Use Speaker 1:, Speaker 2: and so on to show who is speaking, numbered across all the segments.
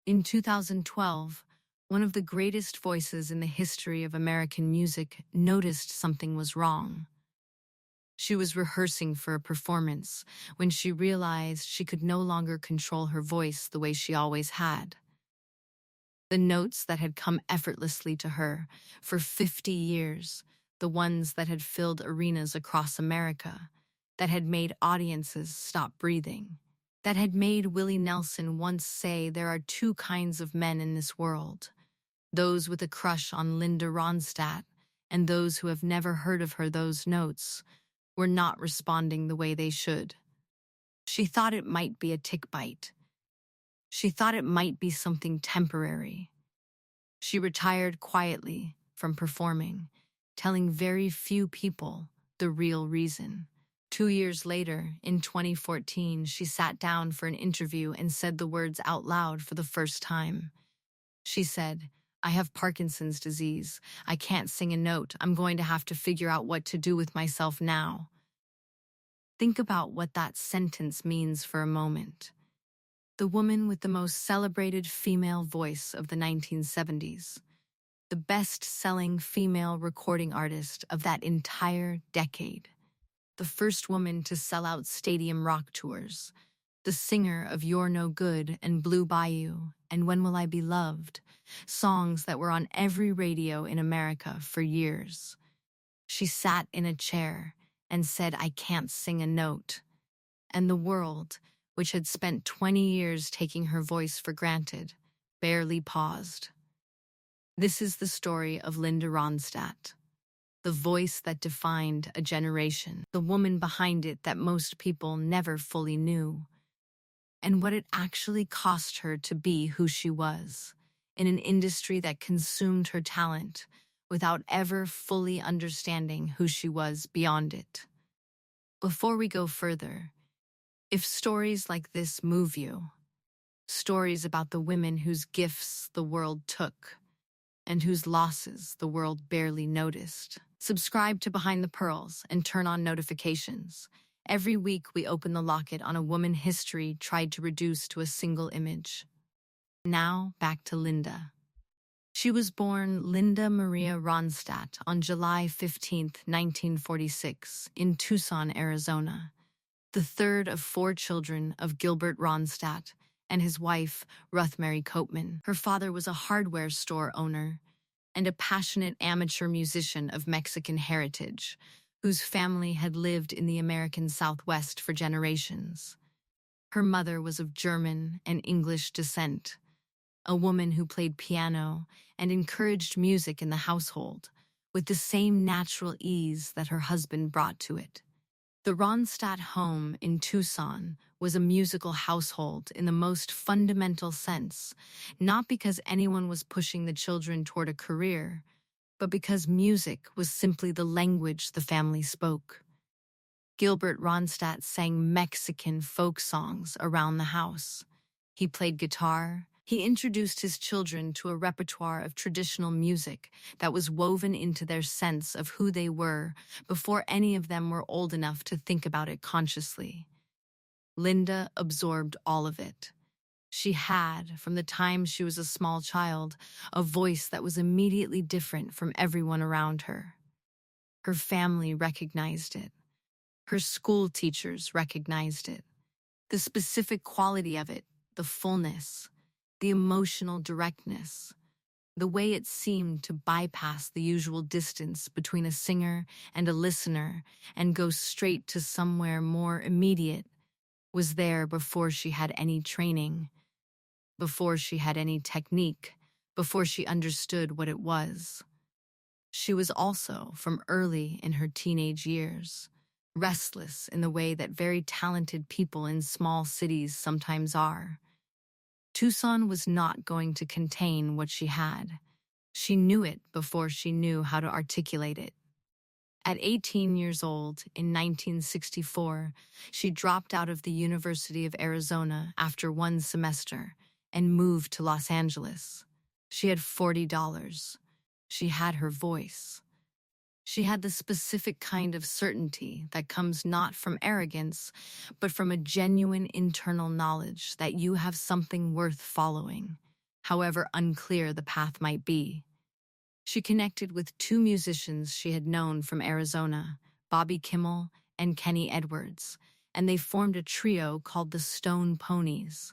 Speaker 1: In 2012, one of the greatest voices in the history of American music noticed something was wrong. She was rehearsing for a performance when she realized she could no longer control her voice the way she always had. The notes that had come effortlessly to her for 50 years, the ones that had filled arenas across America, that had made audiences stop breathing, that had made Willie Nelson once say there are two kinds of men in this world, those with a crush on Linda Ronstadt and those who have never heard of her. Those notes were not responding the way they should. She thought it might be a tick bite. She thought it might be something temporary. She retired quietly from performing, telling very few people the real reason. 2 years later, in 2014, she sat down for an interview and said the words out loud for the first time. She said, "I have Parkinson's disease. I can't sing a note. I'm going to have to figure out what to do with myself now." Think about what that sentence means for a moment. The woman with the most celebrated female voice of the 1970s, the best-selling female recording artist of that entire decade, the first woman to sell out stadium rock tours, the singer of You're No Good and Blue Bayou and When Will I Be Loved, songs that were on every radio in America for years. She sat in a chair and said, "I can't sing a note." And the world, which had spent 20 years taking her voice for granted, barely paused. This is the story of Linda Ronstadt, the voice that defined a generation, the woman behind it that most people never fully knew, and what it actually cost her to be who she was, in an industry that consumed her talent without ever fully understanding who she was beyond it. Before we go further, if stories like this move you, stories about the women whose gifts the world took and whose losses the world barely noticed, subscribe to Behind the Pearls and turn on notifications. Every week we open the locket on a woman history tried to reduce to a single image. Now back to Linda. She was born Linda Maria Ronstadt on July 15, 1946, in Tucson, Arizona, the third of 4 children of Gilbert Ronstadt and his wife, Ruth-Mary Copeman. Her father was a hardware store owner and a passionate amateur musician of Mexican heritage, whose family had lived in the American Southwest for generations. Her mother was of German and English descent, a woman who played piano and encouraged music in the household with the same natural ease that her husband brought to it. The Ronstadt home in Tucson was a musical household in the most fundamental sense, not because anyone was pushing the children toward a career, but because music was simply the language the family spoke. Gilbert Ronstadt sang Mexican folk songs around the house. He played guitar. He introduced his children to a repertoire of traditional music that was woven into their sense of who they were before any of them were old enough to think about it consciously. Linda absorbed all of it. She had, from the time she was a small child, a voice that was immediately different from everyone around her. Her family recognized it. Her school teachers recognized it. The specific quality of it, the fullness, the emotional directness, the way it seemed to bypass the usual distance between a singer and a listener and go straight to somewhere more immediate, was there before she had any training, before she had any technique, before she understood what it was. She was also, from early in her teenage years, restless in the way that very talented people in small cities sometimes are. Tucson was not going to contain what she had. She knew it before she knew how to articulate it. At 18 years old, in 1964, she dropped out of the University of Arizona after 1 semester and moved to Los Angeles. She had $40. She had her voice. She had the specific kind of certainty that comes not from arrogance, but from a genuine internal knowledge that you have something worth following. however unclear the path might be. She connected with two musicians she had known from Arizona, Bobby Kimmel and Kenny Edwards, and they formed a trio called the Stone Ponies.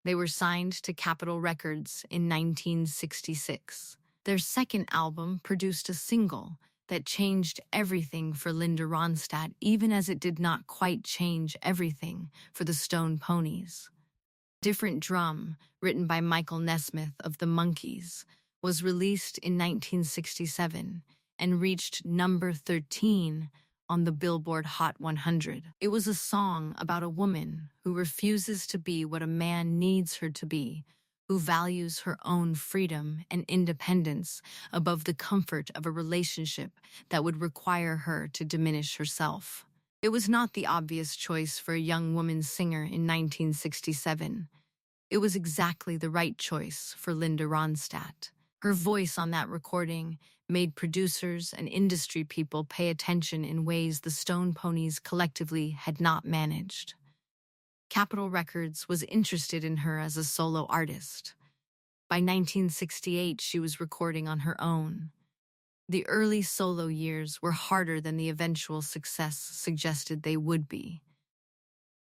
Speaker 1: They were signed to Capitol Records in 1966. Their second album produced a single that changed everything for Linda Ronstadt, even as it did not quite change everything for the Stone Ponies. Different Drum, written by Michael Nesmith of the Monkees, was released in 1967 and reached number 13 on the Billboard Hot 100. It was a song about a woman who refuses to be what a man needs her to be, who values her own freedom and independence above the comfort of a relationship that would require her to diminish herself. It was not the obvious choice for a young woman singer in 1967. It was exactly the right choice for Linda Ronstadt. Her voice on that recording made producers and industry people pay attention in ways the Stone Ponies collectively had not managed. Capitol Records was interested in her as a solo artist. By 1968, she was recording on her own. The early solo years were harder than the eventual success suggested they would be.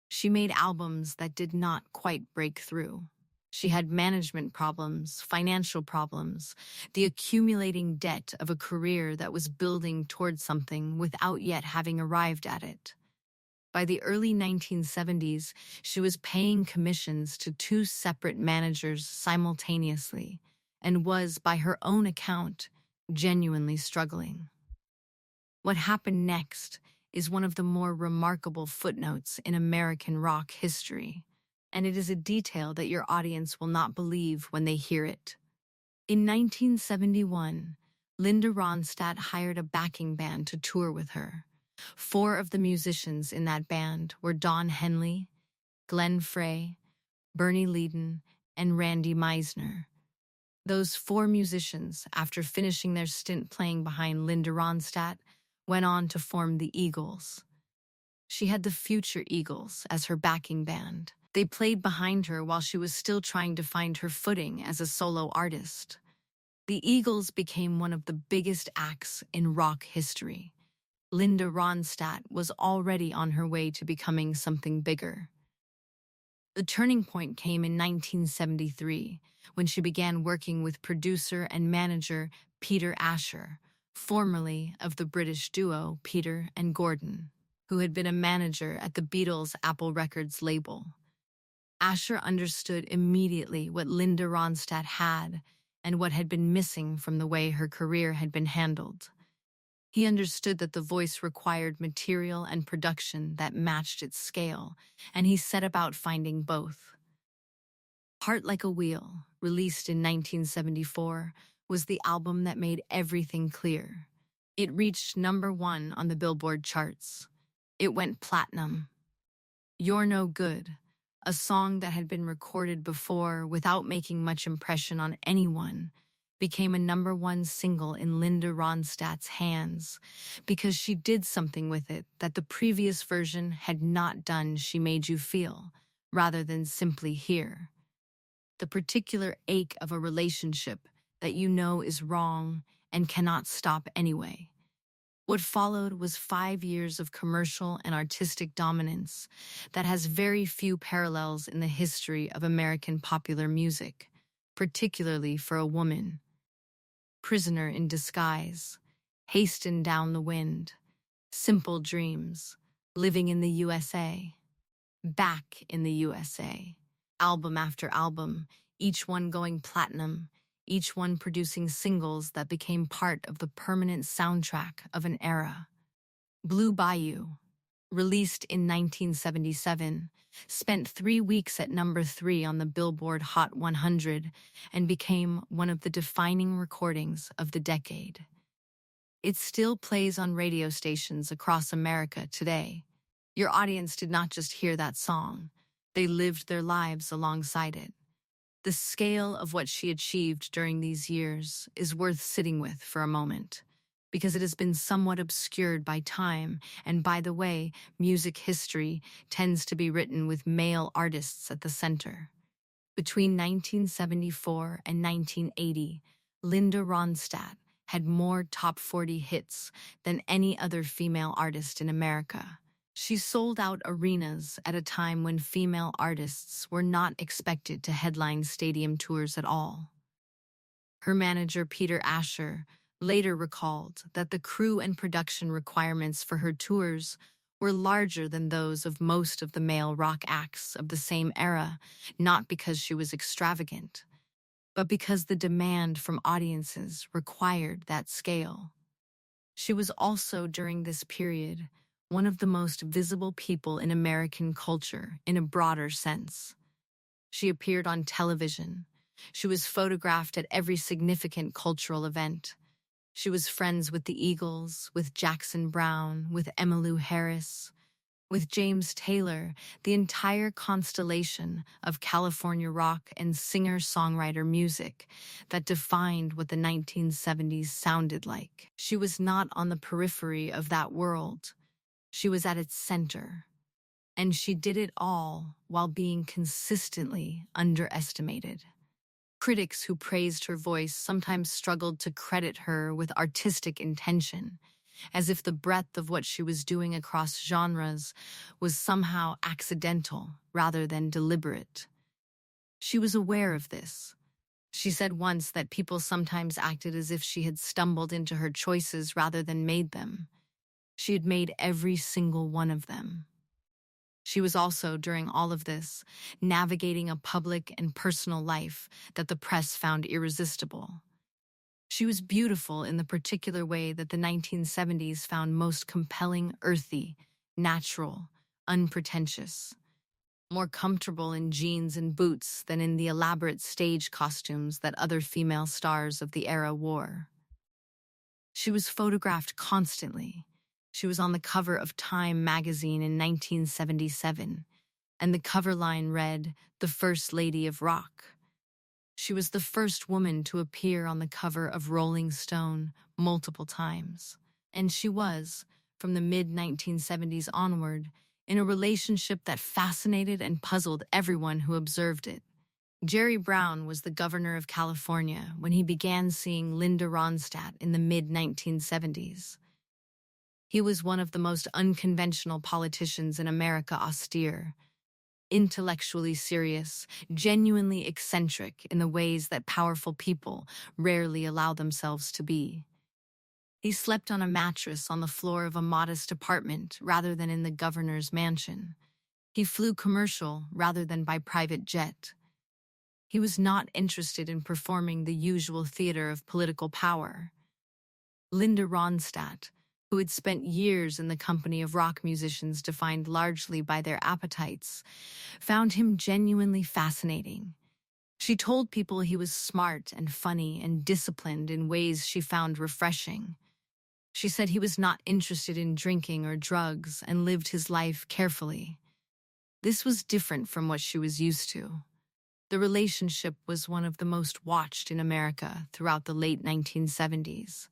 Speaker 1: She made albums that did not quite break through. She had management problems, financial problems, the accumulating debt of a career that was building toward something without yet having arrived at it. By the early 1970s, she was paying commissions to two separate managers simultaneously and was, by her own account, genuinely struggling. What happened next is one of the more remarkable footnotes in American rock history, and it is a detail that your audience will not believe when they hear it. In 1971, Linda Ronstadt hired a backing band to tour with her. 4 of the musicians in that band were Don Henley, Glenn Frey, Bernie Leadon, and Randy Meisner. Those 4 musicians, after finishing their stint playing behind Linda Ronstadt, went on to form the Eagles. She had the Future Eagles as her backing band. They played behind her while she was still trying to find her footing as a solo artist. The Eagles became one of the biggest acts in rock history. Linda Ronstadt was already on her way to becoming something bigger. The turning point came in 1973, when she began working with producer and manager Peter Asher, formerly of the British duo Peter and Gordon, who had been a manager at the Beatles' Apple Records label. Asher understood immediately what Linda Ronstadt had and what had been missing from the way her career had been handled. He understood that the voice required material and production that matched its scale, and he set about finding both. Heart Like a Wheel, released in 1974, was the album that made everything clear. It reached number 1 on the Billboard charts. It went platinum. You're No Good, a song that had been recorded before without making much impression on anyone, became a number 1 single in Linda Ronstadt's hands because she did something with it that the previous version had not done. She made you feel, rather than simply hear. The particular ache of a relationship that you know is wrong and cannot stop anyway. What followed was 5 years of commercial and artistic dominance that has very few parallels in the history of American popular music, particularly for a woman. Prisoner in Disguise, Hasten Down the Wind, Simple Dreams, Living in the USA, Back in the USA, album after album, each one going platinum, each one producing singles that became part of the permanent soundtrack of an era. Blue Bayou, released in 1977, spent 3 weeks at number 3 on the Billboard Hot 100 and became one of the defining recordings of the decade. It still plays on radio stations across America today. Your audience did not just hear that song, they lived their lives alongside it. The scale of what she achieved during these years is worth sitting with for a moment, because it has been somewhat obscured by time, and by the way, music history tends to be written with male artists at the center. Between 1974 and 1980, Linda Ronstadt had more top 40 hits than any other female artist in America. She sold out arenas at a time when female artists were not expected to headline stadium tours at all. Her manager, Peter Asher, later recalled that the crew and production requirements for her tours were larger than those of most of the male rock acts of the same era, not because she was extravagant, but because the demand from audiences required that scale. She was also, during this period, one of the most visible people in American culture in a broader sense. She appeared on television. She was photographed at every significant cultural event. She was friends with the Eagles, with Jackson Browne, with Emmylou Harris, with James Taylor, the entire constellation of California rock and singer-songwriter music that defined what the 1970s sounded like. She was not on the periphery of that world. She was at its center. And she did it all while being consistently underestimated. Critics who praised her voice sometimes struggled to credit her with artistic intention, as if the breadth of what she was doing across genres was somehow accidental rather than deliberate. She was aware of this. She said once that people sometimes acted as if she had stumbled into her choices rather than made them. She had made every single one of them. She was also, during all of this, navigating a public and personal life that the press found irresistible. She was beautiful in the particular way that the 1970s found most compelling, earthy, natural, unpretentious. More comfortable in jeans and boots than in the elaborate stage costumes that other female stars of the era wore. She was photographed constantly. She was on the cover of Time magazine in 1977, and the cover line read, "The First Lady of Rock." She was the first woman to appear on the cover of Rolling Stone multiple times. And she was, from the mid-1970s onward, in a relationship that fascinated and puzzled everyone who observed it. Jerry Brown was the governor of California when he began seeing Linda Ronstadt in the mid-1970s. He was one of the most unconventional politicians in America, austere, intellectually serious, genuinely eccentric in the ways that powerful people rarely allow themselves to be. He slept on a mattress on the floor of a modest apartment rather than in the governor's mansion. He flew commercial rather than by private jet. He was not interested in performing the usual theater of political power. Linda Ronstadt, who had spent years in the company of rock musicians defined largely by their appetites, found him genuinely fascinating. She told people he was smart and funny and disciplined in ways she found refreshing. She said he was not interested in drinking or drugs and lived his life carefully. This was different from what she was used to. The relationship was one of the most watched in America throughout the late 1970s.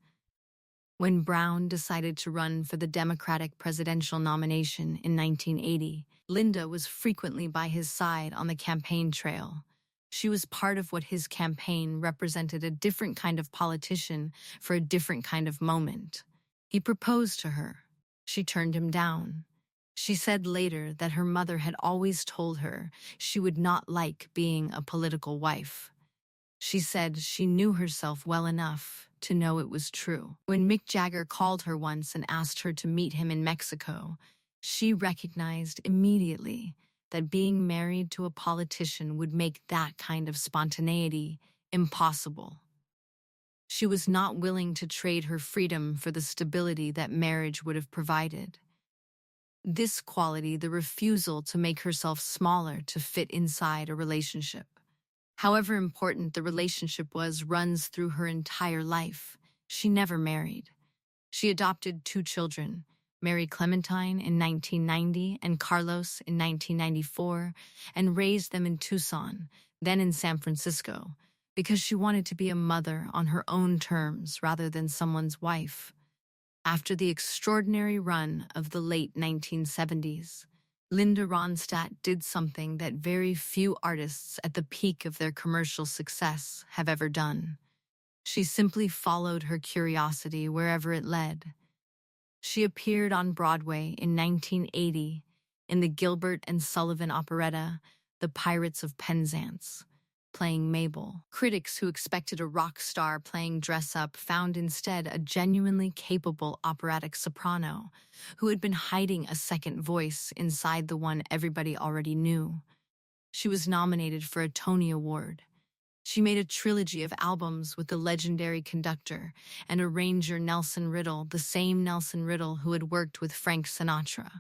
Speaker 1: When Brown decided to run for the Democratic presidential nomination in 1980, Linda was frequently by his side on the campaign trail. She was part of what his campaign represented, a different kind of politician for a different kind of moment. He proposed to her. She turned him down. She said later that her mother had always told her she would not like being a political wife. She said she knew herself well enough to know it was true. When Mick Jagger called her once and asked her to meet him in Mexico, she recognized immediately that being married to a politician would make that kind of spontaneity impossible. She was not willing to trade her freedom for the stability that marriage would have provided. This quality, the refusal to make herself smaller to fit inside a relationship. However important the relationship was, runs through her entire life. She never married. She adopted 2 children, Mary Clementine in 1990 and Carlos in 1994, and raised them in Tucson, then in San Francisco, because she wanted to be a mother on her own terms rather than someone's wife. After the extraordinary run of the late 1970s, Linda Ronstadt did something that very few artists at the peak of their commercial success have ever done. She simply followed her curiosity wherever it led. She appeared on Broadway in 1980 in the Gilbert and Sullivan operetta, The Pirates of Penzance, playing Mabel. Critics who expected a rock star playing dress-up found instead a genuinely capable operatic soprano who had been hiding a second voice inside the one everybody already knew. She was nominated for a Tony Award. She made a trilogy of albums with the legendary conductor and arranger Nelson Riddle, the same Nelson Riddle who had worked with Frank Sinatra.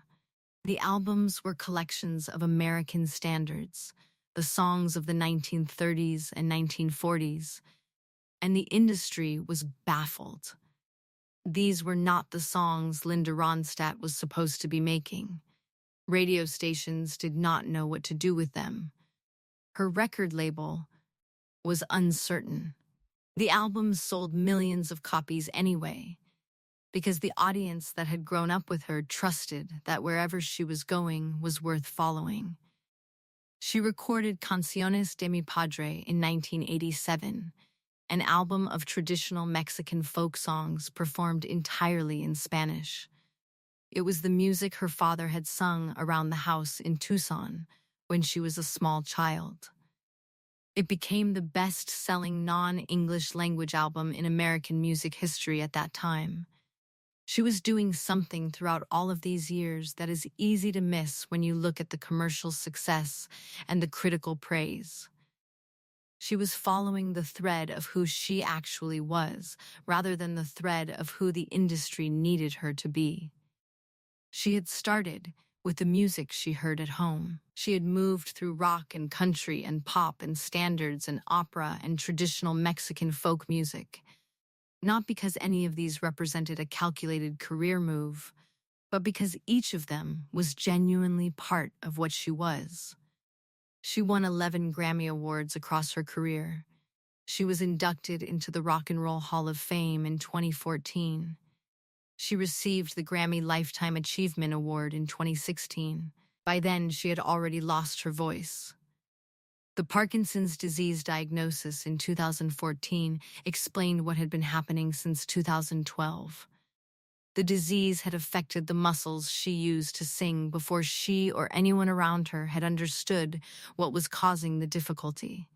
Speaker 1: The albums were collections of American standards, the songs of the 1930s and 1940s, and the industry was baffled. These were not the songs Linda Ronstadt was supposed to be making. Radio stations did not know what to do with them. Her record label was uncertain. The albums sold millions of copies anyway, because the audience that had grown up with her trusted that wherever she was going was worth following. She recorded Canciones de mi Padre in 1987, an album of traditional Mexican folk songs performed entirely in Spanish. It was the music her father had sung around the house in Tucson when she was a small child. It became the best-selling non-English language album in American music history at that time. She was doing something throughout all of these years that is easy to miss when you look at the commercial success and the critical praise. She was following the thread of who she actually was, rather than the thread of who the industry needed her to be. She had started with the music she heard at home. She had moved through rock and country and pop and standards and opera and traditional Mexican folk music, not because any of these represented a calculated career move, but because each of them was genuinely part of what she was. She won 11 Grammy Awards across her career. She was inducted into the Rock and Roll Hall of Fame in 2014. She received the Grammy Lifetime Achievement Award in 2016. By then, she had already lost her voice. The Parkinson's disease diagnosis in 2014 explained what had been happening since 2012. The disease had affected the muscles she used to sing before she or anyone around her had understood what was causing the difficulty.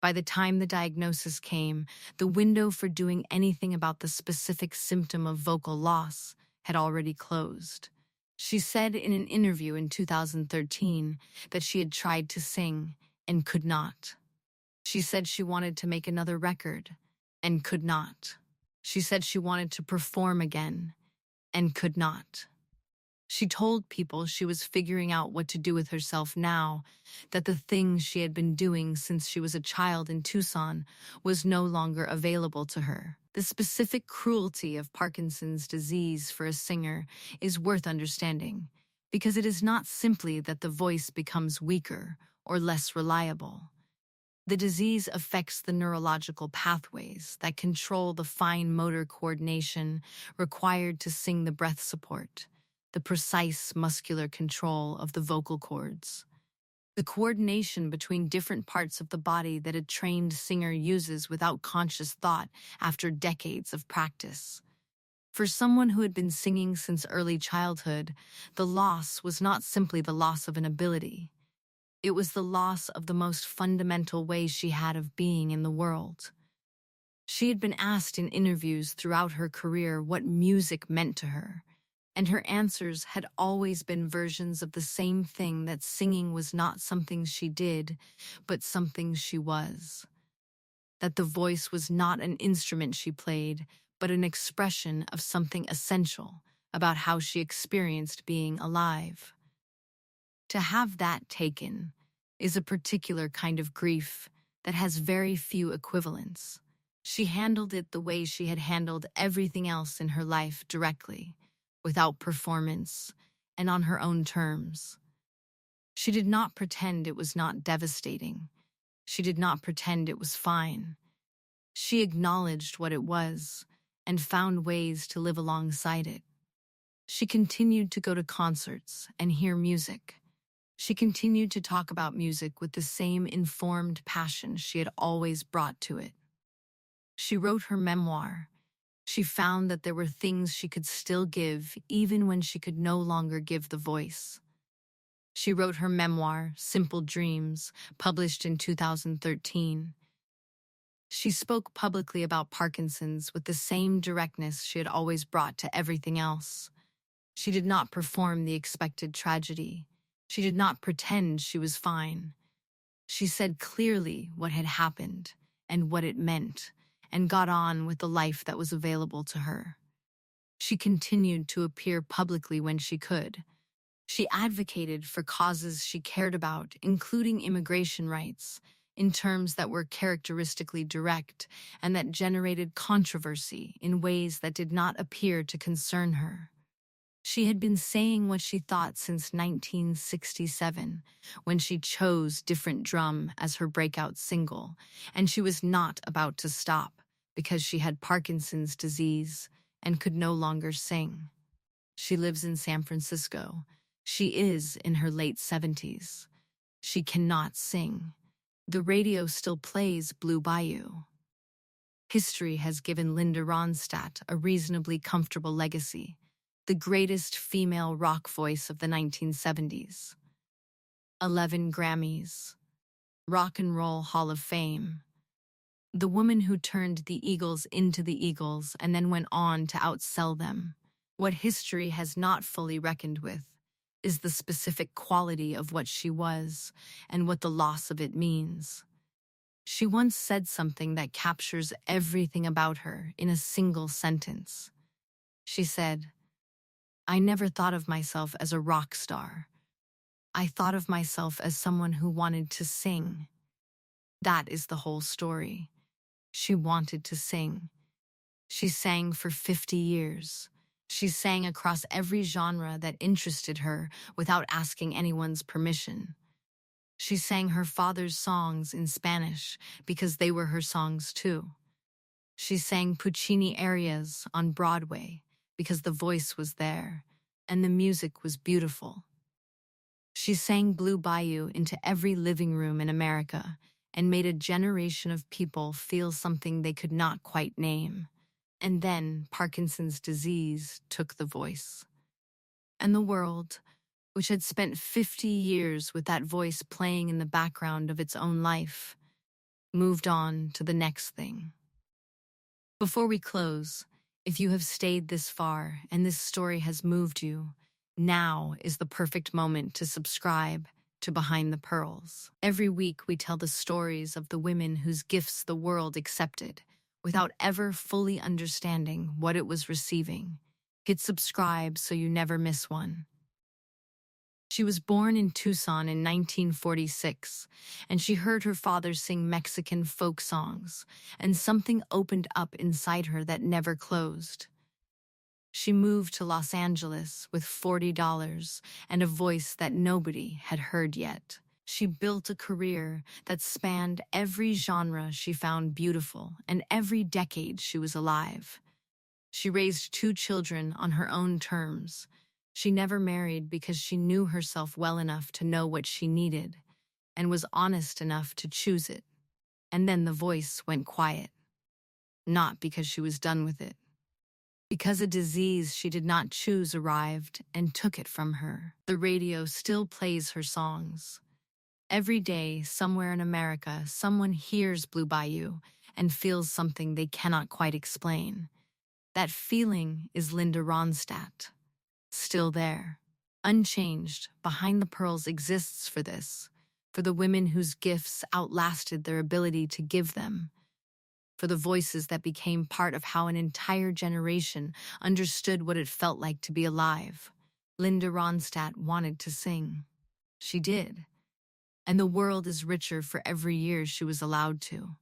Speaker 1: By the time the diagnosis came, the window for doing anything about the specific symptom of vocal loss had already closed. She said in an interview in 2013 that she had tried to sing and could not. She said she wanted to make another record and could not. She said she wanted to perform again and could not. She told people she was figuring out what to do with herself now, that the thing she had been doing since she was a child in Tucson was no longer available to her. The specific cruelty of Parkinson's disease for a singer is worth understanding, because it is not simply that the voice becomes weaker or less reliable. The disease affects the neurological pathways that control the fine motor coordination required to sing the breath support, the precise muscular control of the vocal cords. The coordination between different parts of the body that a trained singer uses without conscious thought after decades of practice. For someone who had been singing since early childhood, the loss was not simply the loss of an ability. It was the loss of the most fundamental way she had of being in the world. She had been asked in interviews throughout her career what music meant to her, and her answers had always been versions of the same thing, that singing was not something she did, but something she was. That the voice was not an instrument she played, but an expression of something essential about how she experienced being alive. To have that taken is a particular kind of grief that has very few equivalents. She handled it the way she had handled everything else in her life, directly, without performance, and on her own terms. She did not pretend it was not devastating. She did not pretend it was fine. She acknowledged what it was and found ways to live alongside it. She continued to go to concerts and hear music. She continued to talk about music with the same informed passion she had always brought to it. She wrote her memoir. She found that there were things she could still give even when she could no longer give the voice. She wrote her memoir, Simple Dreams, published in 2013. She spoke publicly about Parkinson's with the same directness she had always brought to everything else. She did not perform the expected tragedy. She did not pretend she was fine. She said clearly what had happened and what it meant, and got on with the life that was available to her. She continued to appear publicly when she could. She advocated for causes she cared about, including immigration rights, in terms that were characteristically direct and that generated controversy in ways that did not appear to concern her. She had been saying what she thought since 1967, when she chose Different Drum as her breakout single, and she was not about to stop because she had Parkinson's disease and could no longer sing. She lives in San Francisco. She is in her late 70s. She cannot sing. The radio still plays Blue Bayou. History has given Linda Ronstadt a reasonably comfortable legacy, the greatest female rock voice of the 1970s. 11 Grammys. Rock and Roll Hall of Fame. The woman who turned the Eagles into the Eagles and then went on to outsell them. What history has not fully reckoned with is the specific quality of what she was and what the loss of it means. She once said something that captures everything about her in a single sentence. She said, "I never thought of myself as a rock star. I thought of myself as someone who wanted to sing." That is the whole story. She wanted to sing. She sang for 50 years. She sang across every genre that interested her without asking anyone's permission. She sang her father's songs in Spanish because they were her songs too. She sang Puccini arias on Broadway because the voice was there and the music was beautiful. She sang Blue Bayou into every living room in America and made a generation of people feel something they could not quite name. And then Parkinson's disease took the voice. And the world, which had spent 50 years with that voice playing in the background of its own life, moved on to the next thing. Before we close, if you have stayed this far and this story has moved you, now is the perfect moment to subscribe to Behind the Pearls. Every week we tell the stories of the women whose gifts the world accepted, without ever fully understanding what it was receiving. Hit subscribe so you never miss one. She was born in Tucson in 1946, and she heard her father sing Mexican folk songs, and something opened up inside her that never closed. She moved to Los Angeles with $40 and a voice that nobody had heard yet. She built a career that spanned every genre she found beautiful and every decade she was alive. She raised 2 children on her own terms. She never married because she knew herself well enough to know what she needed and was honest enough to choose it. And then the voice went quiet. Not because she was done with it. Because a disease she did not choose arrived and took it from her. The radio still plays her songs. Every day, somewhere in America, someone hears Blue Bayou and feels something they cannot quite explain. That feeling is Linda Ronstadt. Still there, unchanged, Behind the Pearls exists for this, for the women whose gifts outlasted their ability to give them, for the voices that became part of how an entire generation understood what it felt like to be alive. Linda Ronstadt wanted to sing. She did. And the world is richer for every year she was allowed to.